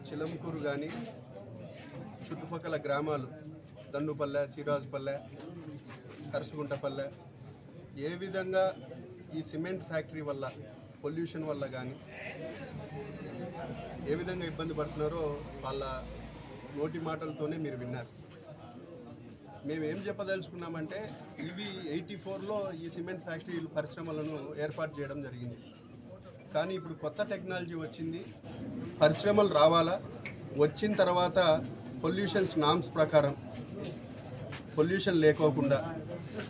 చిలంకూరు కానీ చుట్టుపక్కల గ్రామాలు దండుపల్లె, సిరాజుపల్లె, కరుసుగుంటపల్లె ఏ విధంగా ఈ సిమెంట్ ఫ్యాక్టరీ వల్ల పొల్యూషన్ వల్ల కానీ ఏ విధంగా ఇబ్బంది పడుతున్నారో వాళ్ళ నోటి మాటలతోనే మీరు విన్నారు. మేము ఏం చెప్పదలుచుకున్నామంటే ఇవి 84లో ఈ సిమెంట్ ఫ్యాక్టరీ పరిశ్రమలను ఏర్పాటు చేయడం జరిగింది. కానీ ఇప్పుడు కొత్త టెక్నాలజీ వచ్చింది. పరిశ్రమలు రావాలా, వచ్చిన తర్వాత పొల్యూషన్స్ నామ్స్ ప్రకారం పొల్యూషన్ లేకోకుండా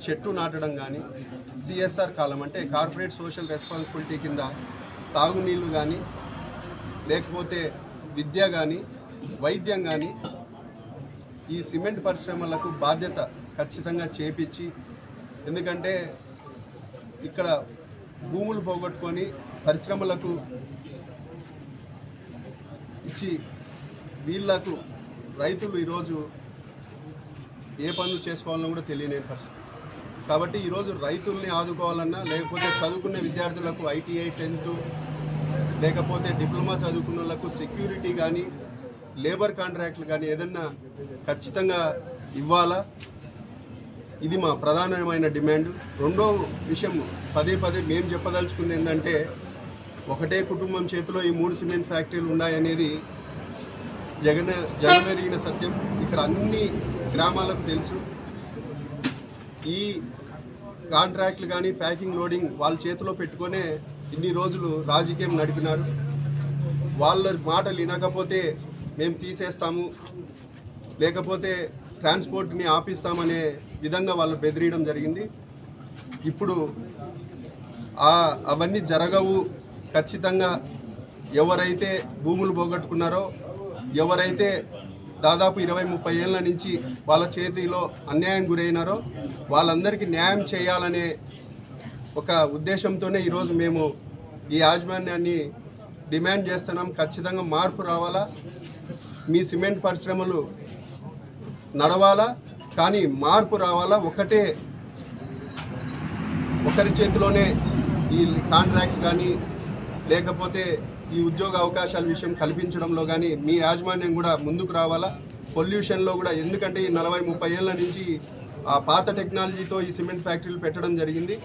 చెట్టు నాటడం కానీ, సిఎస్ఆర్ కాలం అంటే కార్పొరేట్ సోషల్ రెస్పాన్సిబిలిటీ కింద తాగునీళ్ళు కానీ, లేకపోతే విద్య కానీ, వైద్యం కానీ ఈ సిమెంట్ పరిశ్రమలకు బాధ్యత ఖచ్చితంగా చేపించి, ఎందుకంటే ఇక్కడ భూములు పోగొట్టుకొని పరిశ్రమలకు ఇచ్చి వీళ్లకు రైతులు ఈరోజు ఏ పనులు చేసుకోవాలన్నా కూడా తెలియని పరిస్థితి. కాబట్టి ఈరోజు రైతుల్ని ఆదుకోవాలన్నా, లేకపోతే చదువుకునే విద్యార్థులకు ITI 10th లేకపోతే డిప్లొమా చదువుకున్న వాళ్ళకు సెక్యూరిటీ కానీ, లేబర్ కాంట్రాక్ట్లు కానీ ఏదన్నా ఖచ్చితంగా ఇవ్వాలా. ఇది మా ప్రధానమైన డిమాండ్. రెండో విషయం పదే మేము చెప్పదలుచుకుంది ఏంటంటే, ఒకటే కుటుంబం చేతిలో ఈ 3 సిమెంట్ ఫ్యాక్టరీలు ఉన్నాయనేది జగమెరిగిన సత్యం. ఇక్కడ అన్ని గ్రామాలకు తెలుసు. ఈ కాంట్రాక్ట్లు కానీ, ప్యాకింగ్ లోడింగ్ వాళ్ళ చేతిలో పెట్టుకునే ఇన్ని రోజులు రాజకీయం నడిపినారు. వాళ్ళ మాటలు వినకపోతే మేము తీసేస్తాము, లేకపోతే ట్రాన్స్పోర్ట్ని ఆపిస్తామనే విధంగా వాళ్ళు బెదిరియడం జరిగింది. ఇప్పుడు అవన్నీ జరగవు. ఖచ్చితంగా ఎవరైతే భూములు పోగొట్టుకున్నారో, ఎవరైతే దాదాపు 20-30 ఏళ్ళ నుంచి వాళ్ళ చేతిలో అన్యాయం గురైనారో వాళ్ళందరికీ న్యాయం చేయాలనే ఒక ఉద్దేశంతోనే ఈరోజు మేము ఈ యాజమాన్యాన్ని డిమాండ్ చేస్తున్నాం. ఖచ్చితంగా మార్పు రావాలా, మీ సిమెంట్ పరిశ్రమలు నడవాలా, కానీ మార్పు రావాలా. ఒకరి చేతిలోనే ఈ కాంట్రాక్ట్స్ కానీ, లేకపోతే ఈ ఉద్యోగ అవకాశాల విషయం కల్పించడంలో కానీ మీ యాజమాన్యం కూడా ముందుకు రావాలా. పొల్యూషన్లో కూడా, ఎందుకంటే ఈ 40-30 ఏళ్ళ నుంచి ఆ పాత టెక్నాలజీతో ఈ సిమెంట్ ఫ్యాక్టరీలు పెట్టడం జరిగింది.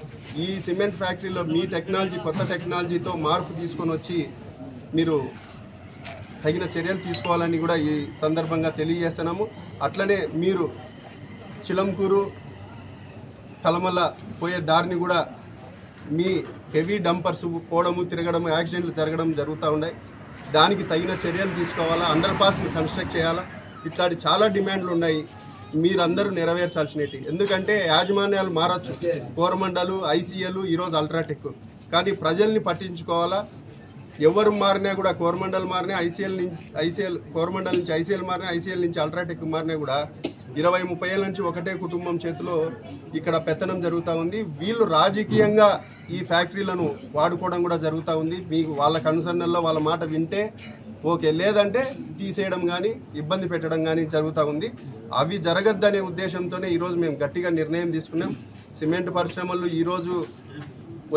ఈ సిమెంట్ ఫ్యాక్టరీలో మీ టెక్నాలజీ, కొత్త టెక్నాలజీతో మార్పు తీసుకొని వచ్చి మీరు తగిన చర్యలు తీసుకోవాలని కూడా ఈ సందర్భంగా తెలియజేస్తున్నాము. అట్లనే మీరు చిలంకూరు, కలమల్ల పోయే దారిని కూడా మీ హెవీ డంపర్స్ పోవడము, తిరగడం, యాక్సిడెంట్లు జరగడం జరుగుతూ ఉన్నాయి. దానికి తగిన చర్యలు తీసుకోవాలా, అండర్ పాస్ని కన్స్ట్రక్ట్ చేయాలా. ఇట్లాంటి చాలా డిమాండ్లు ఉన్నాయి, మీరందరూ నెరవేర్చాల్సినవి. ఎందుకంటే యాజమాన్యాలు మారచ్చు, కోరమండలు, ICL, ఈరోజు అల్ట్రాటెక్, కానీ ప్రజల్ని పట్టించుకోవాలా. ఎవరు మారినా కూడా, కోరమండల్ మారినా, కోరమండల్ నుంచి ICL మారినా, ICL నుంచి అల్ట్రాటెక్ మారినా కూడా 20-30 ఏళ్ళ నుంచి ఒకటే కుటుంబం చేతిలో ఇక్కడ పెత్తనం జరుగుతూ ఉంది. వీళ్ళు రాజకీయంగా ఈ ఫ్యాక్టరీలను వాడుకోవడం కూడా జరుగుతూ ఉంది. మీకు వాళ్ళ కన్సర్న్లో వాళ్ళ మాట వింటే ఓకే, లేదంటే తీసేయడం కానీ, ఇబ్బంది పెట్టడం కానీ జరుగుతూ ఉంది. అవి జరగద్దనే ఉద్దేశంతోనే ఈరోజు మేము గట్టిగా నిర్ణయం తీసుకున్నాం. సిమెంట్ పరిశ్రమలు ఈరోజు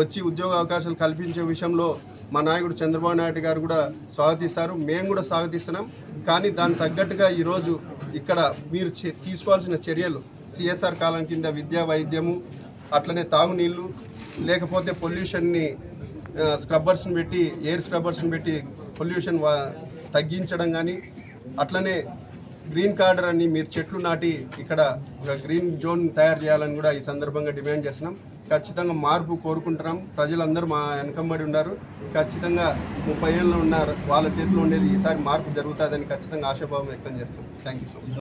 వచ్చి ఉద్యోగ అవకాశాలు కల్పించే విషయంలో మా నాయకుడు చంద్రబాబు నాయుడు గారు కూడా స్వాగతిస్తారు, మేము కూడా స్వాగతిస్తున్నాం. కానీ దానికి తగ్గట్టుగా ఈరోజు ఇక్కడ మీరు తీసుకోవాల్సిన చర్యలు, CSR కాలం కింద విద్యా, వైద్యము, అట్లనే తాగునీళ్ళు, లేకపోతే పొల్యూషన్ని స్క్రబ్బర్స్ని పెట్టి, ఎయిర్ స్క్రబ్బర్స్ని పెట్టి పొల్యూషన్ తగ్గించడం కానీ, అట్లనే గ్రీన్ కార్డర్ అని మీరు చెట్లు నాటి ఇక్కడ ఒక గ్రీన్ జోన్ తయారు చేయాలని కూడా ఈ సందర్భంగా డిమాండ్ చేస్తున్నాం. ఖచ్చితంగా మార్పు కోరుకుంటున్నాం. ప్రజలందరూ మా వెనకబడి ఉన్నారు. ఖచ్చితంగా 30 ఏళ్ళు ఉన్నారు, వాళ్ళ చేతిలో ఉండేది ఈసారి మార్పు జరుగుతుందని ఖచ్చితంగా ఆశాభావం వ్యక్తం చేస్తాం. Thank you so much.